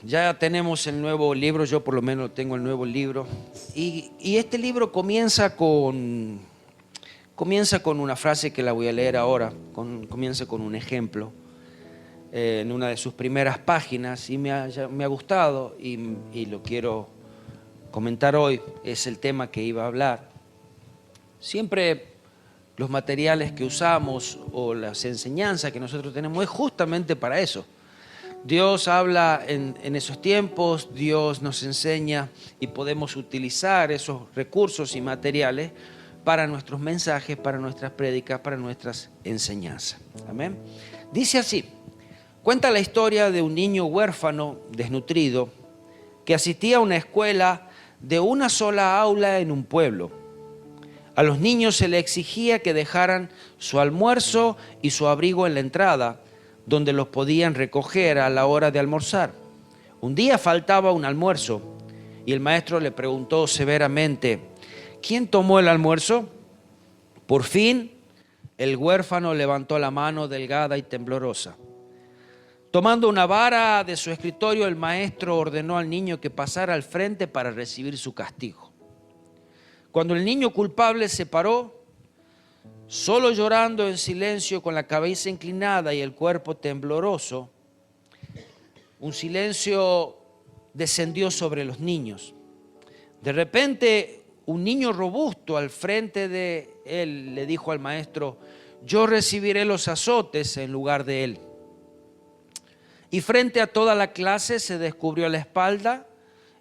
Ya tenemos el nuevo libro, yo por lo menos tengo el nuevo libro. Y este libro comienza con una frase que la voy a leer ahora, comienza con un ejemplo en una de sus primeras páginas y me ha gustado y lo quiero comentar hoy. Es el tema que iba a hablar. Siempre los materiales que usamos o las enseñanzas que nosotros tenemos es justamente para eso. Dios habla en esos tiempos, Dios nos enseña y podemos utilizar esos recursos y materiales para nuestros mensajes, para nuestras prédicas, para nuestras enseñanzas. Amén. Dice así: cuenta la historia de un niño huérfano, desnutrido, que asistía a una escuela de una sola aula en un pueblo. A los niños se les exigía que dejaran su almuerzo y su abrigo en la entrada, donde los podían recoger a la hora de almorzar. Un día faltaba un almuerzo y el maestro le preguntó severamente: ¿quién tomó el almuerzo? Por fin, el huérfano levantó la mano delgada y temblorosa. Tomando una vara de su escritorio, el maestro ordenó al niño que pasara al frente para recibir su castigo. Cuando el niño culpable se paró, solo llorando en silencio, con la cabeza inclinada y el cuerpo tembloroso, un silencio descendió sobre los niños. De repente, un niño robusto al frente de él le dijo al maestro: yo recibiré los azotes en lugar de él. Y frente a toda la clase se descubrió la espalda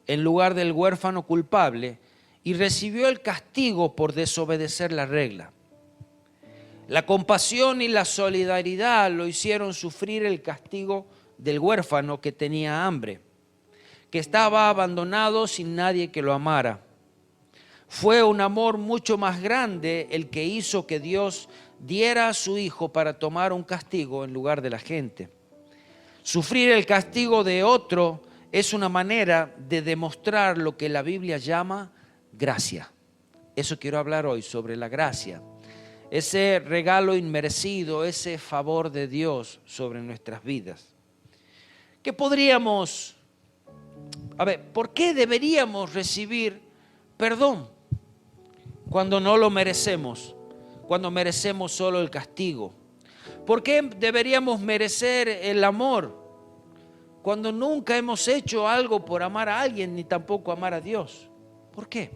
en lugar del huérfano culpable y recibió el castigo por desobedecer la regla. La compasión y la solidaridad lo hicieron sufrir el castigo del huérfano que tenía hambre, que estaba abandonado sin nadie que lo amara. Fue un amor mucho más grande el que hizo que Dios diera a su Hijo para tomar un castigo en lugar de la gente. Sufrir el castigo de otro es una manera de demostrar lo que la Biblia llama gracia. Eso quiero hablar hoy, sobre la gracia. Ese regalo inmerecido, ese favor de Dios sobre nuestras vidas. ¿Qué podríamos, por qué deberíamos recibir perdón cuando no lo merecemos, cuando merecemos solo el castigo? ¿Por qué deberíamos merecer el amor cuando nunca hemos hecho algo por amar a alguien ni tampoco amar a Dios? ¿Por qué?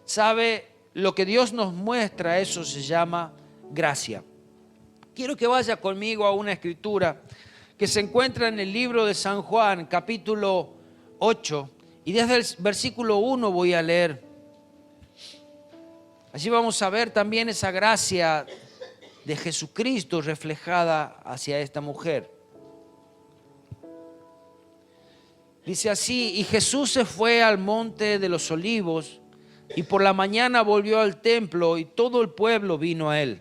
¿Sabe? Lo que Dios nos muestra, eso se llama gracia. Quiero que vaya conmigo a una escritura que se encuentra en el libro de San Juan, capítulo 8, y desde el versículo 1 voy a leer. Allí vamos a ver también esa gracia de Jesucristo reflejada hacia esta mujer. Dice así: y Jesús se fue al monte de los Olivos, y por la mañana volvió al templo, y todo el pueblo vino a él.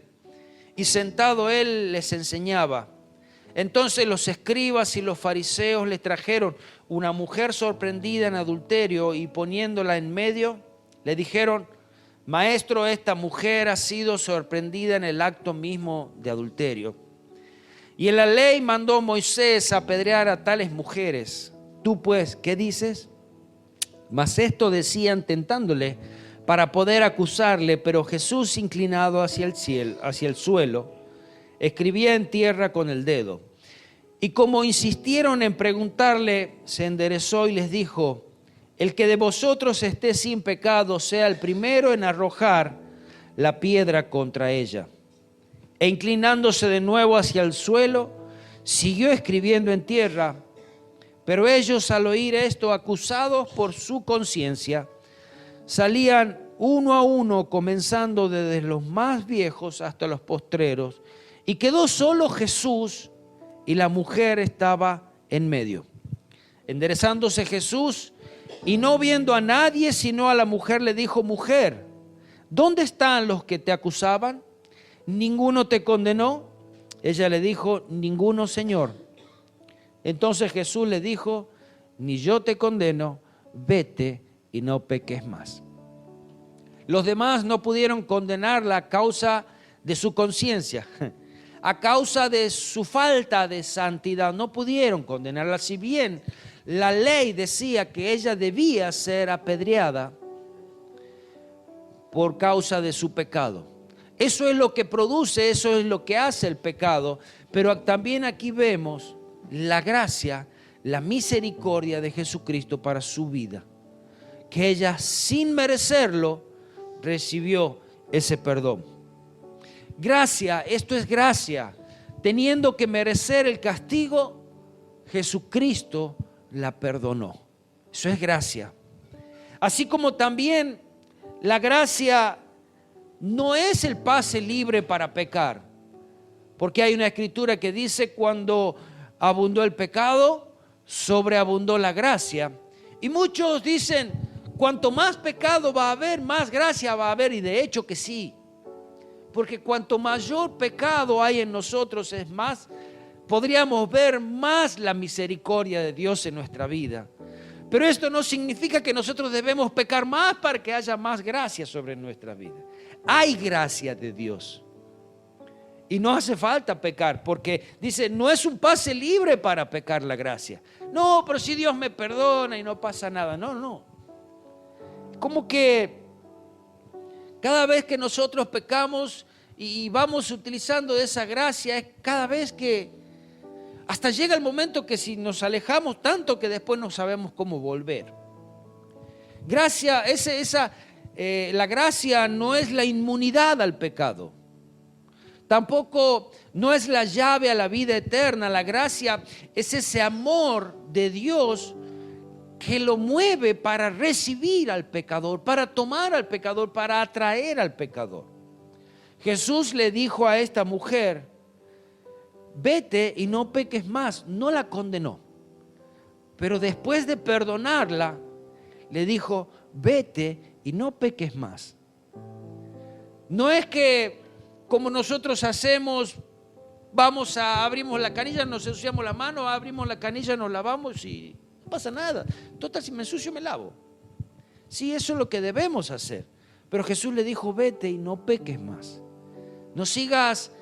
Y sentado él les enseñaba. Entonces los escribas y los fariseos les trajeron una mujer sorprendida en adulterio, y poniéndola en medio, le dijeron: Maestro, esta mujer ha sido sorprendida en el acto mismo de adulterio. Y en la ley mandó Moisés apedrear a tales mujeres. Tú pues, ¿qué dices? Mas esto decían tentándole para poder acusarle, pero Jesús, inclinado hacia el suelo, escribía en tierra con el dedo. Y como insistieron en preguntarle, se enderezó y les dijo: el que de vosotros esté sin pecado sea el primero en arrojar la piedra contra ella. E inclinándose de nuevo hacia el suelo, siguió escribiendo en tierra. Pero ellos, al oír esto, acusados por su conciencia, salían uno a uno, comenzando desde los más viejos hasta los postreros, y quedó solo Jesús, y la mujer estaba en medio. Enderezándose Jesús, y no viendo a nadie sino a la mujer, le dijo: mujer, ¿dónde están los que te acusaban? ¿Ninguno te condenó? Ella le dijo: ninguno, Señor. Entonces Jesús le dijo: ni yo te condeno, vete y no peques más. Los demás no pudieron condenarla a causa de su conciencia, a causa de su falta de santidad. No pudieron condenarla, si bien la ley decía que ella debía ser apedreada por causa de su pecado. Eso es lo que produce, eso es lo que hace el pecado. Pero también aquí vemos la gracia, la misericordia de Jesucristo para su vida. Que ella, sin merecerlo, recibió ese perdón. Gracia, esto es gracia. Teniendo que merecer el castigo, Jesucristo la perdonó. Eso es gracia. Así como también la gracia no es el pase libre para pecar, porque hay una escritura que dice: cuando abundó el pecado, sobreabundó la gracia. Y muchos dicen: cuanto más pecado va a haber, más gracia va a haber. Y de hecho que sí, porque cuanto mayor pecado hay en nosotros, es más, podríamos ver más la misericordia de Dios en nuestra vida. Pero esto no significa que nosotros debemos pecar más para que haya más gracia sobre nuestra vida. Hay gracia de Dios. Y no hace falta pecar, porque dice, no es un pase libre para pecar la gracia. No, pero si Dios me perdona y no pasa nada. No. Como que cada vez que nosotros pecamos y vamos utilizando esa gracia, es cada vez que hasta llega el momento que si nos alejamos tanto que después no sabemos cómo volver. Gracia, la gracia no es la inmunidad al pecado. Tampoco no es la llave a la vida eterna. La gracia es ese amor de Dios que lo mueve para recibir al pecador, para tomar al pecador, para atraer al pecador. Jesús le dijo a esta mujer: vete y no peques más. No la condenó, pero después de perdonarla, le dijo: vete y no peques más. No es que como nosotros hacemos, abrimos la canilla, nos ensuciamos la mano, abrimos la canilla, nos lavamos y no pasa nada. Total, si me ensucio me lavo. Sí, eso es lo que debemos hacer. Pero Jesús le dijo: vete y no peques más. No sigas,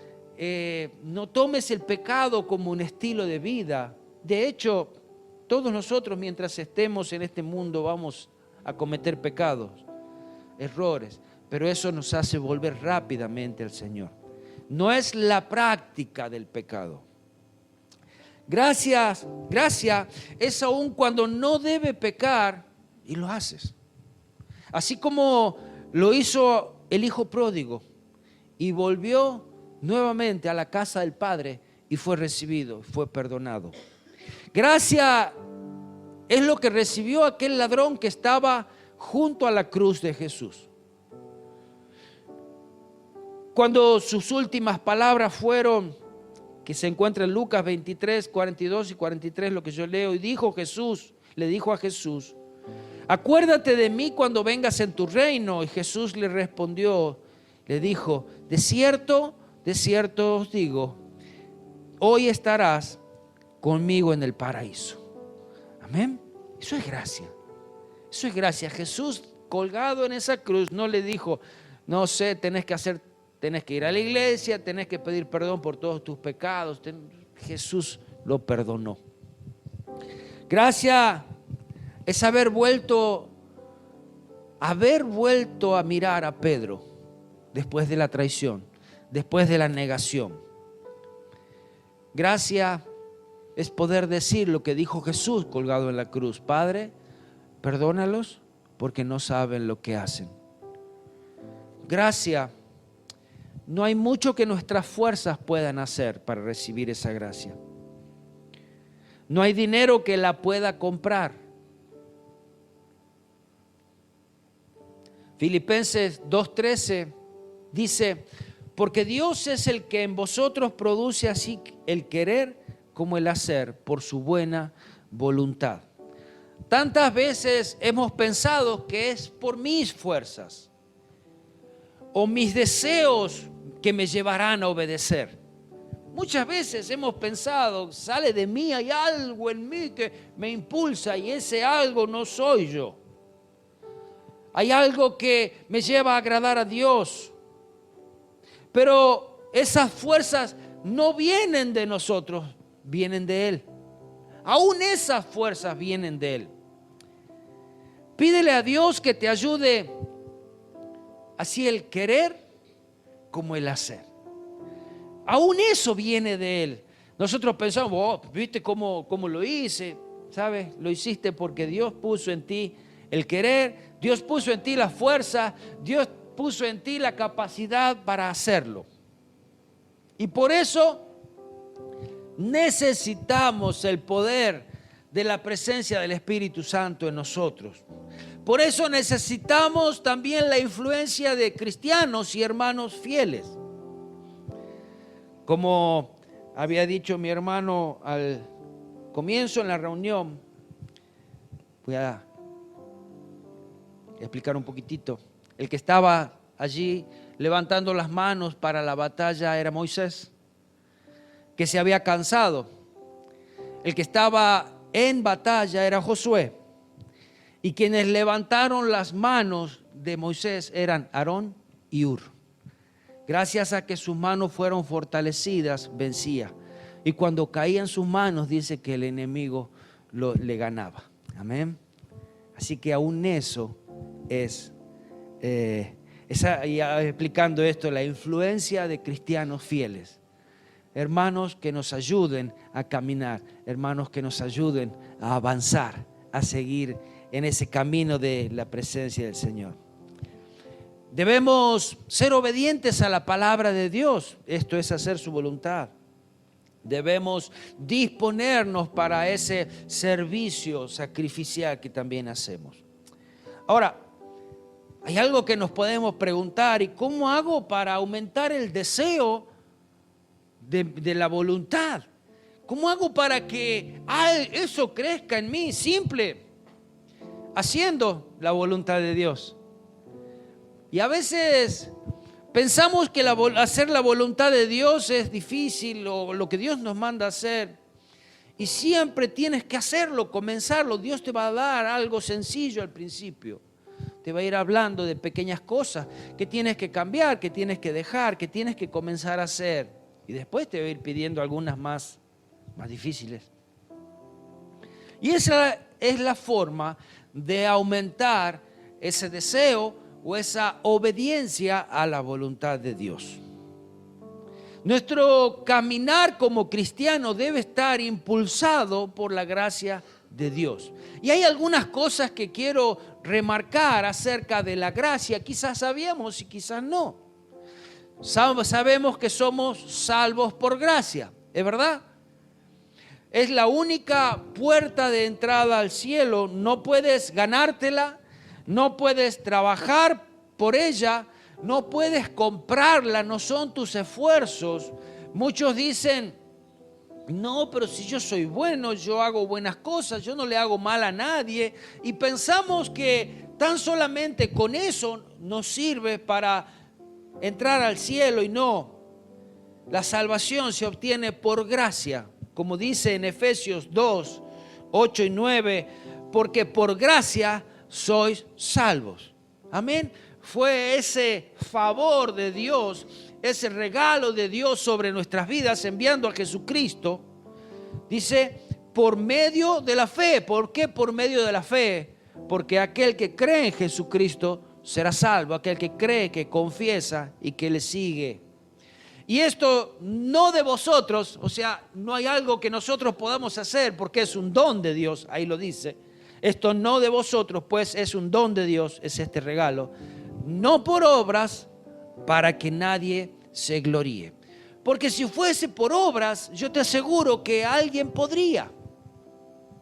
no tomes el pecado como un estilo de vida. De hecho, todos nosotros mientras estemos en este mundo vamos a cometer pecados, errores. Pero eso nos hace volver rápidamente al Señor. No es la práctica del pecado. Gracia es aún cuando no debe pecar y lo haces. Así como lo hizo el hijo pródigo y volvió nuevamente a la casa del Padre y fue recibido, fue perdonado. Gracia es lo que recibió aquel ladrón que estaba junto a la cruz de Jesús. Cuando sus últimas palabras fueron, que se encuentra en Lucas 23, 42 y 43, lo que yo leo, y le dijo a Jesús: acuérdate de mí cuando vengas en tu reino. Y Jesús le respondió, le dijo: de cierto os digo, hoy estarás conmigo en el paraíso. Amén. Eso es gracia. Eso es gracia. Jesús, colgado en esa cruz, no le dijo: no sé, tenés que ir a la iglesia, tenés que pedir perdón por todos tus pecados. Jesús lo perdonó. Gracia es haber vuelto a mirar a Pedro después de la traición, después de la negación. Gracia es poder decir lo que dijo Jesús colgado en la cruz: Padre, perdónalos porque no saben lo que hacen. Gracia, no hay mucho que nuestras fuerzas puedan hacer para recibir esa gracia. No hay dinero que la pueda comprar. Filipenses 2:13 dice: porque Dios es el que en vosotros produce así el querer como el hacer por su buena voluntad. Tantas veces hemos pensado que es por mis fuerzas o mis deseos que me llevarán a obedecer. Muchas veces hemos pensado, sale de mí, hay algo en mí que me impulsa y ese algo no soy yo. Hay algo que me lleva a agradar a Dios. Pero esas fuerzas no vienen de nosotros, vienen de Él. Aún esas fuerzas vienen de Él. Pídele a Dios que te ayude así el querer como el hacer. Aún eso viene de Él. Nosotros pensamos, oh, ¿viste cómo lo hice? ¿Sabes? Lo hiciste porque Dios puso en ti el querer, Dios puso en ti la fuerza, Dios puso en ti la capacidad para hacerlo. Y por eso necesitamos el poder de la presencia del Espíritu Santo en nosotros. Por eso necesitamos también la influencia de cristianos y hermanos fieles. Como había dicho mi hermano al comienzo en la reunión, voy a explicar un poquitito. El que estaba allí levantando las manos para la batalla era Moisés, que se había cansado. El que estaba en batalla era Josué. Y quienes levantaron las manos de Moisés eran Aarón y Hur. Gracias a que sus manos fueron fortalecidas, vencía. Y cuando caían sus manos, dice que el enemigo le ganaba. Amén. Así que aún eso es, explicando esto, la influencia de cristianos fieles. Hermanos que nos ayuden a caminar, hermanos que nos ayuden a avanzar, a seguir en ese camino de la presencia del Señor. Debemos ser obedientes a la palabra de Dios, esto es hacer su voluntad. Debemos disponernos para ese servicio sacrificial que también hacemos. Ahora, hay algo que nos podemos preguntar: ¿y cómo hago para aumentar el deseo de la voluntad? ¿Cómo hago para que eso crezca en mí? Simple, haciendo la voluntad de Dios. Y a veces pensamos que hacer la voluntad de Dios es difícil, o lo que Dios nos manda a hacer. Y siempre tienes que hacerlo, comenzarlo. Dios te va a dar algo sencillo al principio. Te va a ir hablando de pequeñas cosas que tienes que cambiar, que tienes que dejar, que tienes que comenzar a hacer. Y después te va a ir pidiendo algunas más difíciles. Y esa es la forma de aumentar ese deseo o esa obediencia a la voluntad de Dios. Nuestro caminar como cristiano debe estar impulsado por la gracia de Dios. Y hay algunas cosas que quiero remarcar acerca de la gracia. Quizás sabíamos y quizás no. Sabemos que somos salvos por gracia, ¿es verdad? Es la única puerta de entrada al cielo. No puedes ganártela, no puedes trabajar por ella, no puedes comprarla, no son tus esfuerzos. Muchos dicen: no, pero si yo soy bueno, yo hago buenas cosas, yo no le hago mal a nadie. Y pensamos que tan solamente con eso nos sirve para entrar al cielo, y no. La salvación se obtiene por gracia, como dice en Efesios 2, 8 y 9, porque por gracia sois salvos. Amén. Fue ese favor de Dios, ese regalo de Dios sobre nuestras vidas, enviando a Jesucristo. Dice, por medio de la fe. ¿Por qué por medio de la fe? Porque aquel que cree en Jesucristo será salvo, aquel que cree, que confiesa y que le sigue. Y esto no de vosotros, o sea, no hay algo que nosotros podamos hacer, porque es un don de Dios, ahí lo dice. Esto no de vosotros, pues es un don de Dios, es este regalo. No por obras, para que nadie se gloríe. Porque si fuese por obras, yo te aseguro que alguien podría.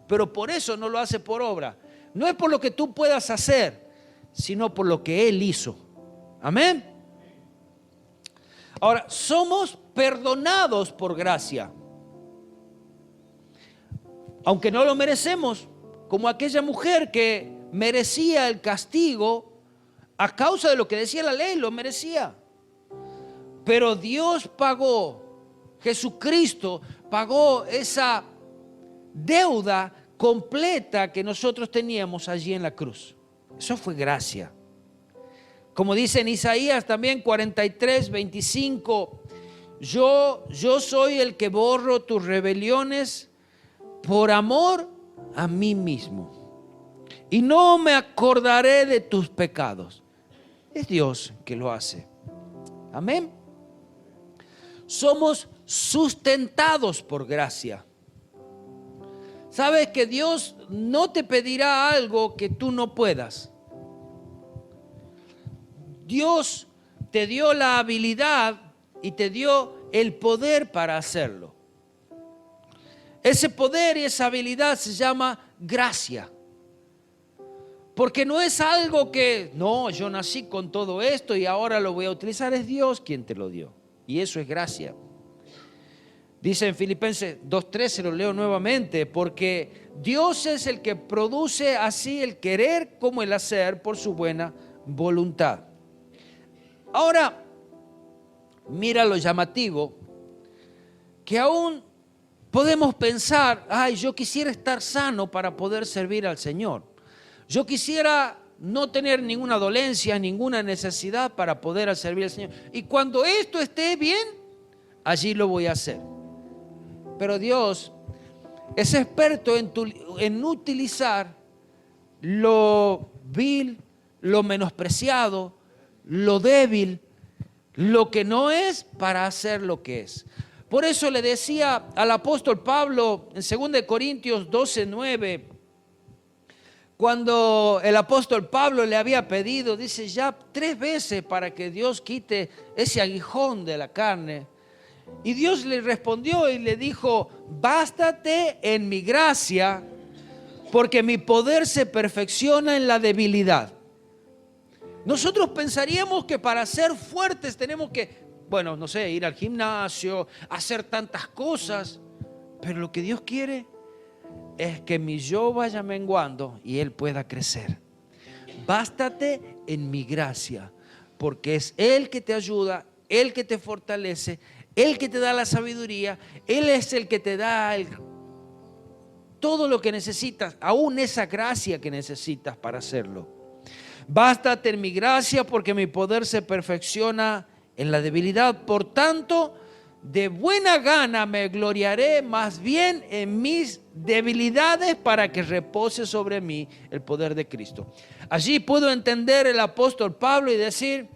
Pero por eso no lo hace por obra. No es por lo que tú puedas hacer, sino por lo que Él hizo. Amén. Ahora, somos perdonados por gracia. Aunque no lo merecemos, como aquella mujer que merecía el castigo a causa de lo que decía la ley, lo merecía. Pero Dios pagó, Jesucristo pagó esa deuda completa que nosotros teníamos allí en la cruz. Eso fue gracia. Como dice en Isaías también 43, 25, yo soy el que borro tus rebeliones, por amor a mí mismo. Y no me acordaré de tus pecados. Es Dios que lo hace. Amén. Somos sustentados por gracia. Sabes que Dios no te pedirá algo que tú no puedas. Dios te dio la habilidad y te dio el poder para hacerlo. Ese poder y esa habilidad se llama gracia. Porque no es algo que, no, yo nací con todo esto y ahora lo voy a utilizar. Es Dios quien te lo dio. Y eso es gracia. Dice en Filipenses 2:3, se lo leo nuevamente, porque Dios es el que produce así el querer como el hacer por su buena voluntad. Ahora, mira lo llamativo, que aún podemos pensar, ay, yo quisiera estar sano para poder servir al Señor. Yo quisiera no tener ninguna dolencia, ninguna necesidad para poder servir al Señor. Y cuando esto esté bien, allí lo voy a hacer. Pero Dios es experto en utilizar lo vil, lo menospreciado, lo débil, lo que no es para hacer lo que es. Por eso le decía al apóstol Pablo en 2 Corintios 12:9, cuando el apóstol Pablo le había pedido, dice, ya 3 veces para que Dios quite ese aguijón de la carne. Y Dios le respondió y le dijo, bástate en mi gracia, porque mi poder se perfecciona en la debilidad. Nosotros pensaríamos que para ser fuertes tenemos que, bueno, no sé, ir al gimnasio, hacer tantas cosas. Pero lo que Dios quiere es que mi yo vaya menguando y Él pueda crecer. Bástate en mi gracia, porque es Él que te ayuda, Él que te fortalece, Él que te da la sabiduría, Él es el que te da todo lo que necesitas, aún esa gracia que necesitas para hacerlo. Bástate en mi gracia porque mi poder se perfecciona en la debilidad. Por tanto, de buena gana me gloriaré más bien en mis debilidades para que repose sobre mí el poder de Cristo. Allí puedo entender el apóstol Pablo y decir,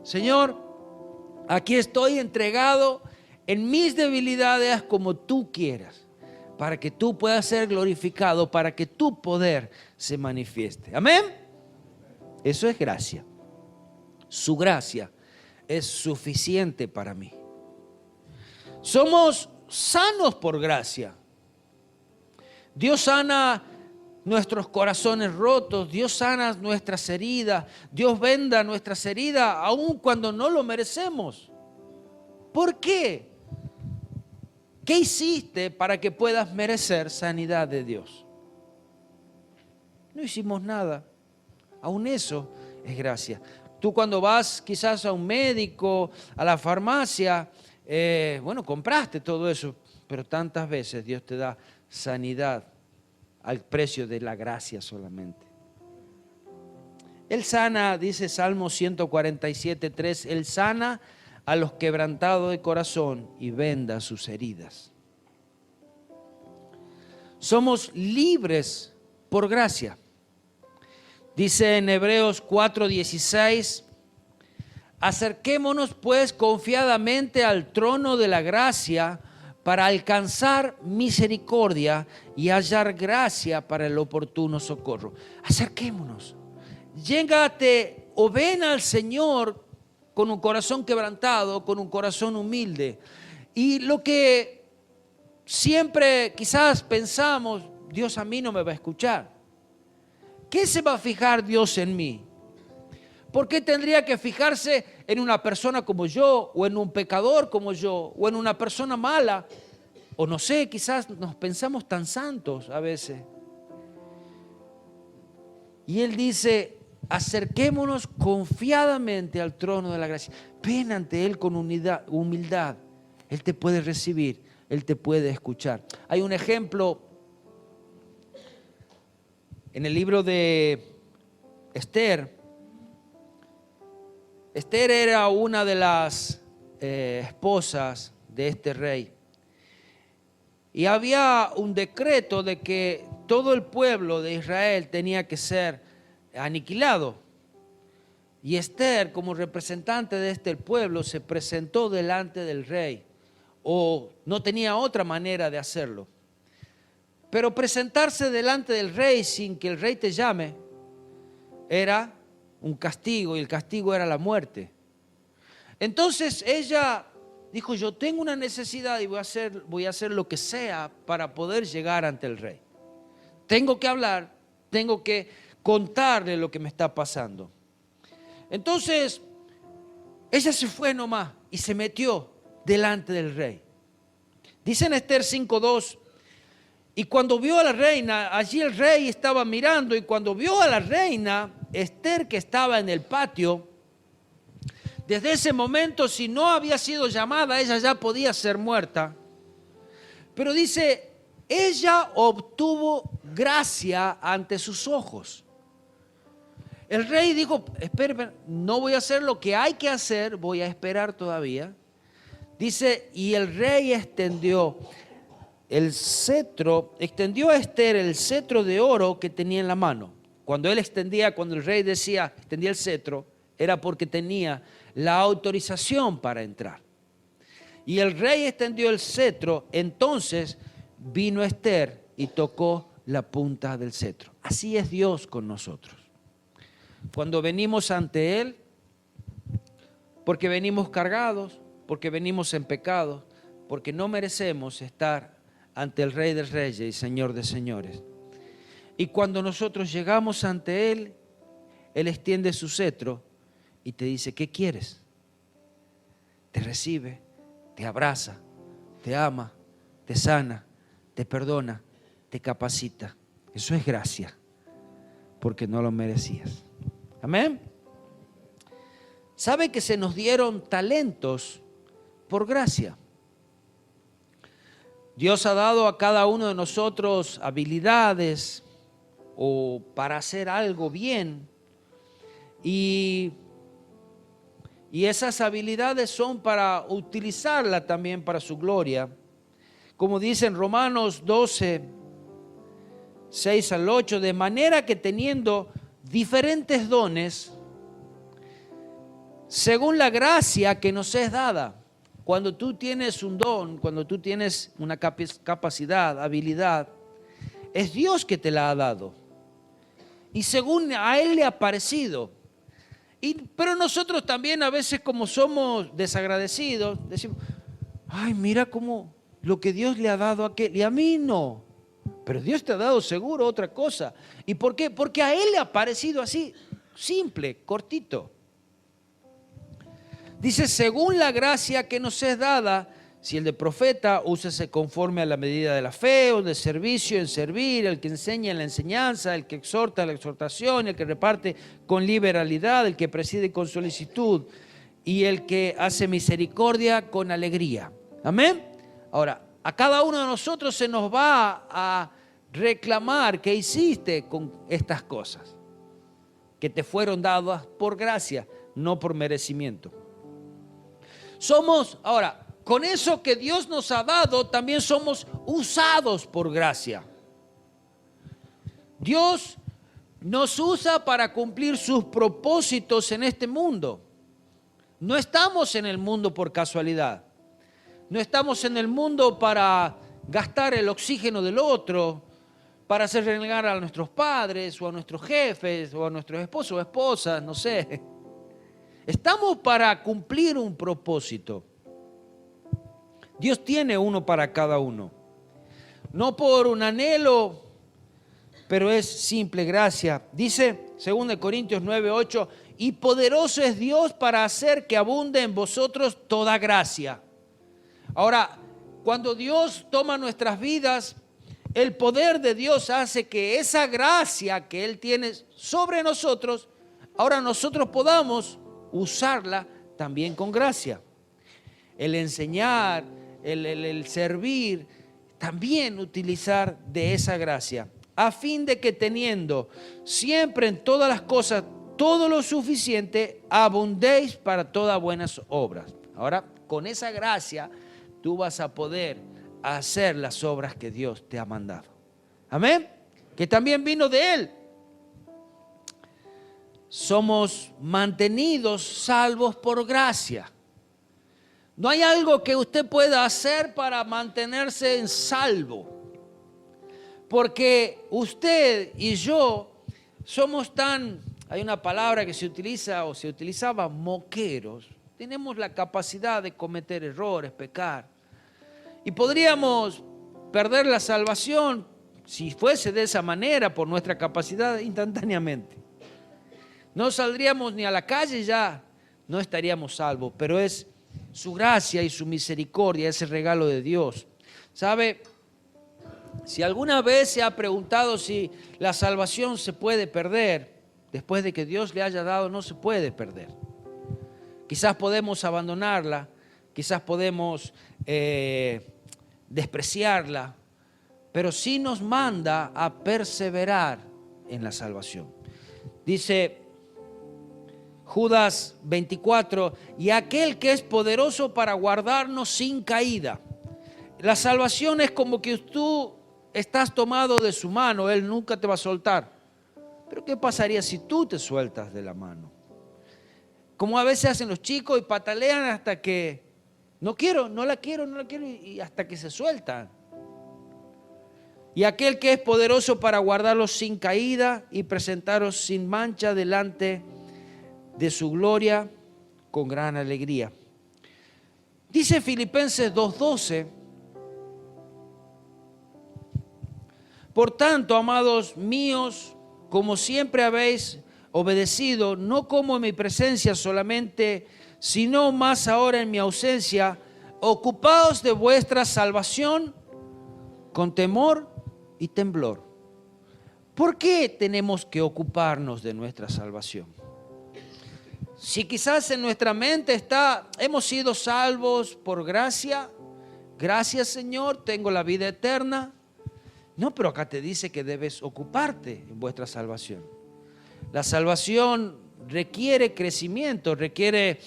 Señor, aquí estoy entregado en mis debilidades como tú quieras, para que tú puedas ser glorificado, para que tu poder se manifieste. Amén. Eso es gracia. Su gracia es suficiente para mí. Somos sanos por gracia. Dios sana nuestros corazones rotos, Dios sana nuestras heridas, Dios venda nuestras heridas aun cuando no lo merecemos. ¿Por qué? ¿Qué hiciste para que puedas merecer sanidad de Dios? No hicimos nada. Aún eso es gracia. Tú cuando vas quizás a un médico, a la farmacia, compraste todo eso, pero tantas veces Dios te da sanidad al precio de la gracia solamente. Él sana, dice Salmo 147:3, Él sana a los quebrantados de corazón y venda sus heridas. Somos libres por gracia. Dice en Hebreos 4:16, acerquémonos pues confiadamente al trono de la gracia para alcanzar misericordia y hallar gracia para el oportuno socorro. Acerquémonos. Llégate o ven al Señor con un corazón quebrantado, con un corazón humilde. Y lo que siempre quizás pensamos, Dios a mí no me va a escuchar. ¿Qué se va a fijar Dios en mí? ¿Por qué tendría que fijarse en una persona como yo, o en un pecador como yo, o en una persona mala? O no sé, quizás nos pensamos tan santos a veces. Y Él dice, acerquémonos confiadamente al trono de la gracia. Ven ante Él con humildad. Él te puede recibir, Él te puede escuchar. Hay un ejemplo en el libro de Esther. Esther era una de las esposas de este rey. Y había un decreto de que todo el pueblo de Israel tenía que ser aniquilado. Y Esther, como representante de este pueblo, se presentó delante del rey, o no tenía otra manera de hacerlo. Pero presentarse delante del rey sin que el rey te llame era un castigo, y el castigo era la muerte. Entonces ella dijo: yo tengo una necesidad y voy a hacer lo que sea para poder llegar ante el rey. Tengo que hablar, tengo que contarle lo que me está pasando. Entonces ella se fue nomás y se metió delante del rey. Dice en Esther 5:2: y cuando vio a la reina, allí el rey estaba mirando, y cuando vio a la reina, Esther, que estaba en el patio, desde ese momento, si no había sido llamada, ella ya podía ser muerta. Pero dice, ella obtuvo gracia ante sus ojos. El rey dijo: espera, no voy a hacer lo que hay que hacer, voy a esperar todavía. Dice, y el rey extendió a Esther el cetro de oro que tenía en la mano. Cuando el rey decía extendía el cetro, era porque tenía la autorización para entrar. Y el rey extendió el cetro, entonces vino Esther y tocó la punta del cetro. Así es Dios con nosotros. Cuando venimos ante Él, porque venimos cargados, porque venimos en pecado, porque no merecemos estar ante el Rey de Reyes y Señor de Señores. Y cuando nosotros llegamos ante Él, Él extiende su cetro y te dice: ¿qué quieres? Te recibe, te abraza, te ama, te sana, te perdona, te capacita. Eso es gracia, porque no lo merecías. Amén. ¿Sabe que se nos dieron talentos por gracia? Dios ha dado a cada uno de nosotros habilidades o para hacer algo bien, y esas habilidades son para utilizarla también para su gloria. Como dice en Romanos 12, 6 al 8, de manera que teniendo diferentes dones, según la gracia que nos es dada. Cuando tú tienes un don, cuando tú tienes una capacidad, habilidad, es Dios que te la ha dado. Y según a Él le ha parecido. Pero nosotros también a veces, como somos desagradecidos, decimos: ay, mira cómo lo que Dios le ha dado a aquel y a mí no. Pero Dios te ha dado seguro otra cosa. ¿Y por qué? Porque a Él le ha parecido así, simple, cortito. Dice: según la gracia que nos es dada, si el de profeta, úsese conforme a la medida de la fe, o de servicio en servir, el que enseña en la enseñanza, el que exhorta en la exhortación, el que reparte con liberalidad, el que preside con solicitud, y el que hace misericordia con alegría. Amén. Ahora, a cada uno de nosotros se nos va a reclamar qué hiciste con estas cosas que te fueron dadas por gracia, no por merecimiento. Ahora, con eso que Dios nos ha dado, también somos usados por gracia. Dios nos usa para cumplir sus propósitos en este mundo. No estamos en el mundo por casualidad. No estamos en el mundo para gastar el oxígeno del otro, para hacer renegar a nuestros padres, o a nuestros jefes, o a nuestros esposos o esposas, no sé. Estamos para cumplir un propósito. Dios tiene uno para cada uno. No por un anhelo, pero es simple gracia. Dice 2 Corintios 9:8, y poderoso es Dios para hacer que abunde en vosotros toda gracia. Ahora, cuando Dios toma nuestras vidas, el poder de Dios hace que esa gracia que Él tiene sobre nosotros, ahora nosotros podamos usarla también con gracia. El enseñar, el servir, también utilizar de esa gracia, a fin de que teniendo siempre en todas las cosas todo lo suficiente, abundéis para todas buenas obras. Ahora, con esa gracia, tú vas a poder a hacer las obras que Dios te ha mandado. Amén. Que también vino de Él. Somos mantenidos salvos por gracia. No hay algo que usted pueda hacer para mantenerse en salvo. Porque usted y yo somos hay una palabra que se utiliza o se utilizaba, moqueros. Tenemos la capacidad de cometer errores, pecar. Y podríamos perder la salvación, si fuese de esa manera, por nuestra capacidad, instantáneamente. No saldríamos ni a la calle, ya no estaríamos salvos, pero es su gracia y su misericordia, ese regalo de Dios. ¿Sabe? Si alguna vez se ha preguntado si la salvación se puede perder, después de que Dios le haya dado, no se puede perder. Quizás podemos abandonarla, quizás podemos despreciarla, pero sí nos manda a perseverar en la salvación. Dice Judas 24, y aquel que es poderoso para guardarnos sin caída. La salvación es como que tú estás tomado de su mano, Él nunca te va a soltar. Pero ¿qué pasaría si tú te sueltas de la mano? Como a veces hacen los chicos y patalean hasta que no la quiero y hasta que se sueltan. Y aquel que es poderoso para guardarlos sin caída y presentaros sin mancha delante de su gloria con gran alegría. Dice Filipenses 2:12, por tanto, amados míos, como siempre habéis obedecido, no como en mi presencia solamente, sino más ahora en mi ausencia, ocupaos de vuestra salvación con temor y temblor. ¿Por qué tenemos que ocuparnos de nuestra salvación? Si quizás en nuestra mente hemos sido salvos por gracia, gracias Señor, tengo la vida eterna. No, pero acá te dice que debes ocuparte en vuestra salvación. La salvación requiere crecimiento, requiere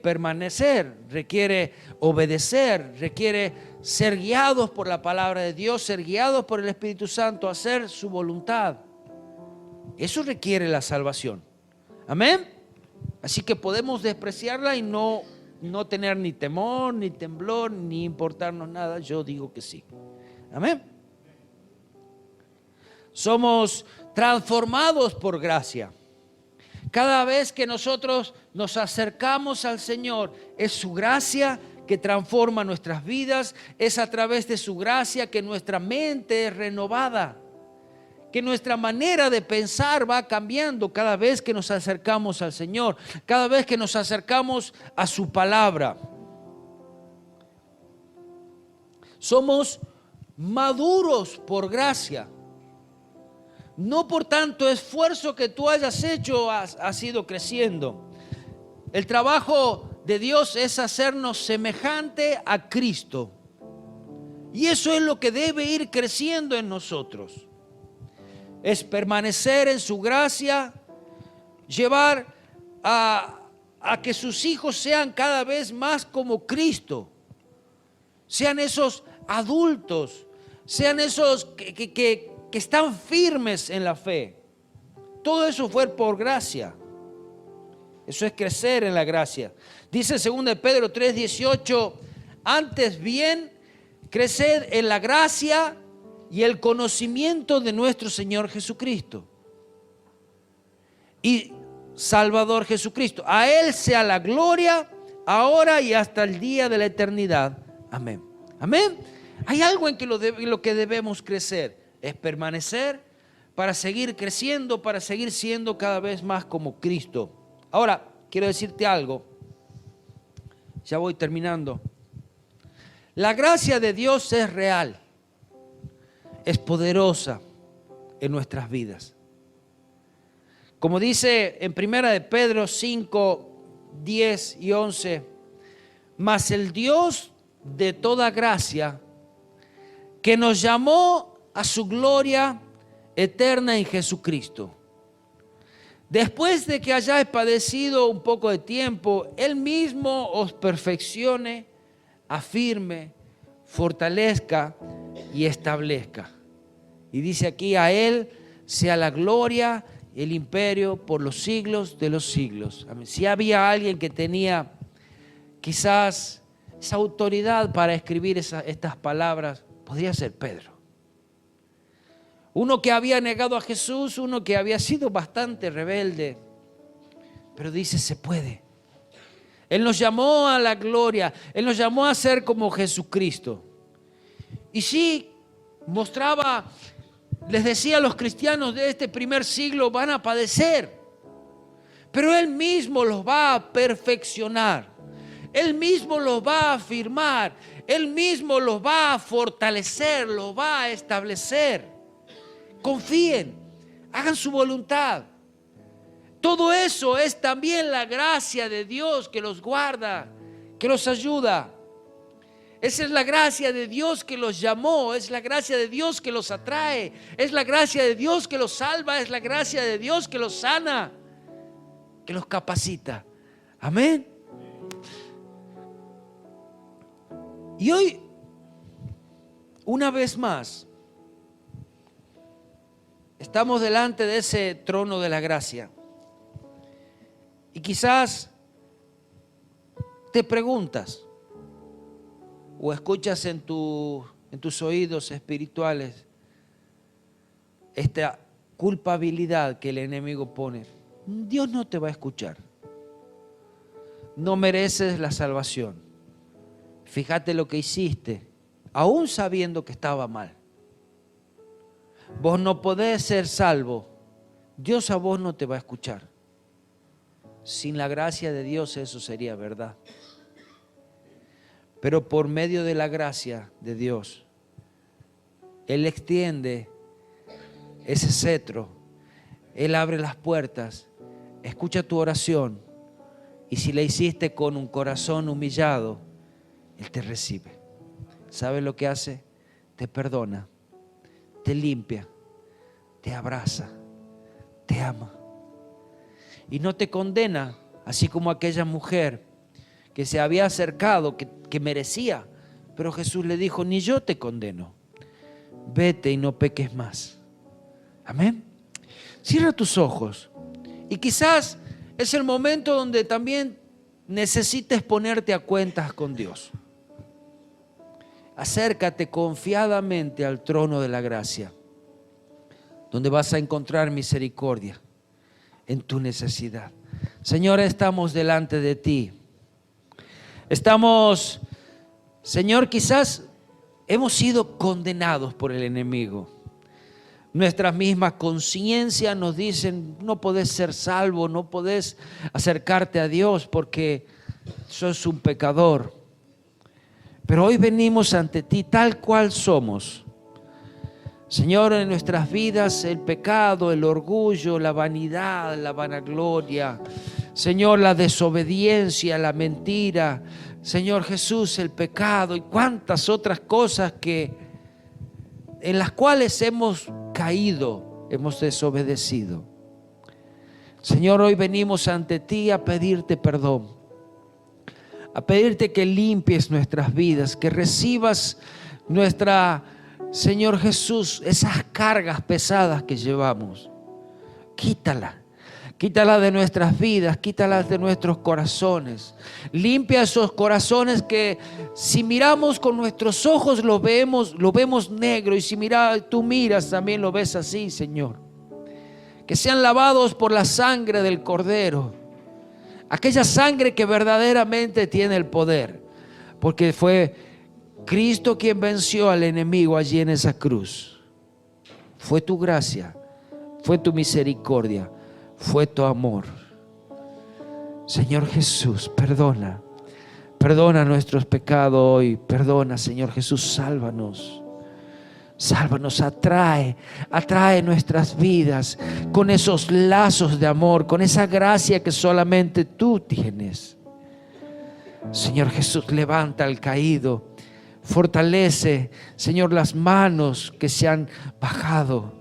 permanecer, requiere obedecer, requiere ser guiados por la palabra de Dios, ser guiados por el Espíritu Santo, hacer su voluntad. Eso requiere la salvación. Amén. Así que podemos despreciarla y no tener ni temor, ni temblor, ni importarnos nada. Yo digo que sí. Amén. Somos transformados por gracia. Cada vez que nosotros nos acercamos al Señor, es su gracia que transforma nuestras vidas, es a través de su gracia que nuestra mente es renovada, que nuestra manera de pensar va cambiando cada vez que nos acercamos al Señor, cada vez que nos acercamos a su palabra. Somos maduros por gracia. No por tanto esfuerzo que tú hayas hecho has ido creciendo. El trabajo de Dios es hacernos semejante a Cristo. Y eso es lo que debe ir creciendo en nosotros. Es permanecer en su gracia, llevar a que sus hijos sean cada vez más como Cristo. Sean esos adultos, sean esos que están firmes en la fe. Todo eso fue por gracia. Eso es crecer en la gracia. Dice 2 Pedro 3:18, antes bien, creced en la gracia y el conocimiento de nuestro Señor Jesucristo y Salvador Jesucristo. A Él sea la gloria, ahora y hasta el día de la eternidad. Amén. Amén. Hay algo en lo que debemos crecer. Es permanecer para seguir creciendo, para seguir siendo cada vez más como Cristo. Ahora, quiero decirte algo. Ya voy terminando. La gracia de Dios es real. Es poderosa en nuestras vidas. Como dice en 1 de Pedro 5, 10 y 11, mas el Dios de toda gracia, que nos llamó a su gloria eterna en Jesucristo. Después de que hayáis padecido un poco de tiempo, Él mismo os perfeccione, afirme, fortalezca y establezca. Y dice aquí: a Él sea la gloria y el imperio por los siglos de los siglos. Amén. Si había alguien que tenía quizás esa autoridad para escribir estas palabras, podría ser Pedro. Uno que había negado a Jesús, uno que había sido bastante rebelde, pero dice: se puede. Él nos llamó a la gloria, Él nos llamó a ser como Jesucristo. Y sí, mostraba, les decía a los cristianos de este primer siglo: van a padecer, pero Él mismo los va a perfeccionar, Él mismo los va a afirmar, Él mismo los va a fortalecer, los va a establecer. Confíen, hagan su voluntad. Todo eso es también la gracia de Dios que los guarda, que los ayuda. Esa es la gracia de Dios que los llamó, es la gracia de Dios que los atrae, es la gracia de Dios que los salva, es la gracia de Dios que los sana, que los capacita. Amén. Y hoy, una vez más, estamos delante de ese trono de la gracia. Y quizás te preguntas o escuchas en tus oídos espirituales esta culpabilidad que el enemigo pone. Dios no te va a escuchar. No mereces la salvación. Fíjate lo que hiciste, aún sabiendo que estaba mal. Vos no podés ser salvo. Dios a vos no te va a escuchar. Sin la gracia de Dios eso sería verdad. Pero por medio de la gracia de Dios, Él extiende ese cetro, Él abre las puertas, escucha tu oración, y si la hiciste con un corazón humillado, Él te recibe. ¿Sabes lo que hace? Te perdona, te limpia, te abraza, te ama. Y no te condena, así como aquella mujer que se había acercado, que merecía. Pero Jesús le dijo: ni yo te condeno. Vete y no peques más. Amén. Cierra tus ojos. Y quizás es el momento donde también necesites ponerte a cuentas con Dios. Acércate confiadamente al trono de la gracia, donde vas a encontrar misericordia en tu necesidad. Señor, estamos delante de ti. Estamos, Señor, quizás hemos sido condenados por el enemigo. Nuestras mismas conciencias nos dicen: no podés ser salvo, no podés acercarte a Dios porque sos un pecador. Pero hoy venimos ante ti tal cual somos. Señor, en nuestras vidas el pecado, el orgullo, la vanidad, la vanagloria, Señor, la desobediencia, la mentira, Señor Jesús, el pecado y cuantas otras cosas en las cuales hemos caído, hemos desobedecido. Señor, hoy venimos ante ti a pedirte perdón, a pedirte que limpies nuestras vidas, que recibas Señor Jesús, esas cargas pesadas que llevamos. Quítala de nuestras vidas, quítalas de nuestros corazones. Limpia esos corazones que si miramos con nuestros ojos lo vemos negro, y si tú miras también lo ves así, Señor. Que sean lavados por la sangre del Cordero, aquella sangre que verdaderamente tiene el poder, porque fue Cristo quien venció al enemigo allí en esa cruz. Fue tu gracia, fue tu misericordia, fue tu amor. Señor Jesús, perdona nuestros pecados hoy. Perdona, Señor Jesús, sálvanos. Sálvanos, atrae nuestras vidas con esos lazos de amor, con esa gracia que solamente tú tienes. Señor Jesús, levanta al caído. Fortalece, Señor, las manos que se han bajado.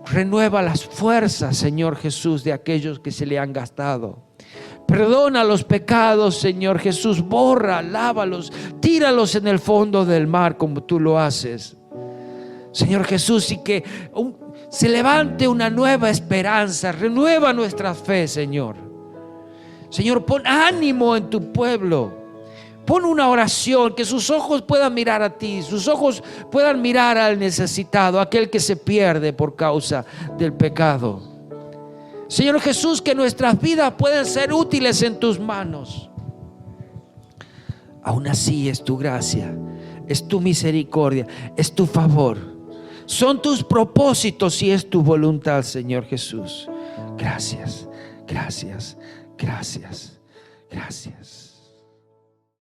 Renueva las fuerzas, Señor Jesús, de aquellos que se le han gastado. Perdona los pecados, Señor Jesús. Borra, lávalos, tíralos en el fondo del mar como tú lo haces, Señor Jesús, y que se levante una nueva esperanza. Renueva nuestra fe, Señor. Señor, pon ánimo en tu pueblo. Pon una oración, que sus ojos puedan mirar a ti, sus ojos puedan mirar al necesitado, aquel que se pierde por causa del pecado. Señor Jesús, que nuestras vidas puedan ser útiles en tus manos. Aún así es tu gracia, es tu misericordia, es tu favor. Son tus propósitos y es tu voluntad, Señor Jesús. Gracias, gracias, gracias, gracias.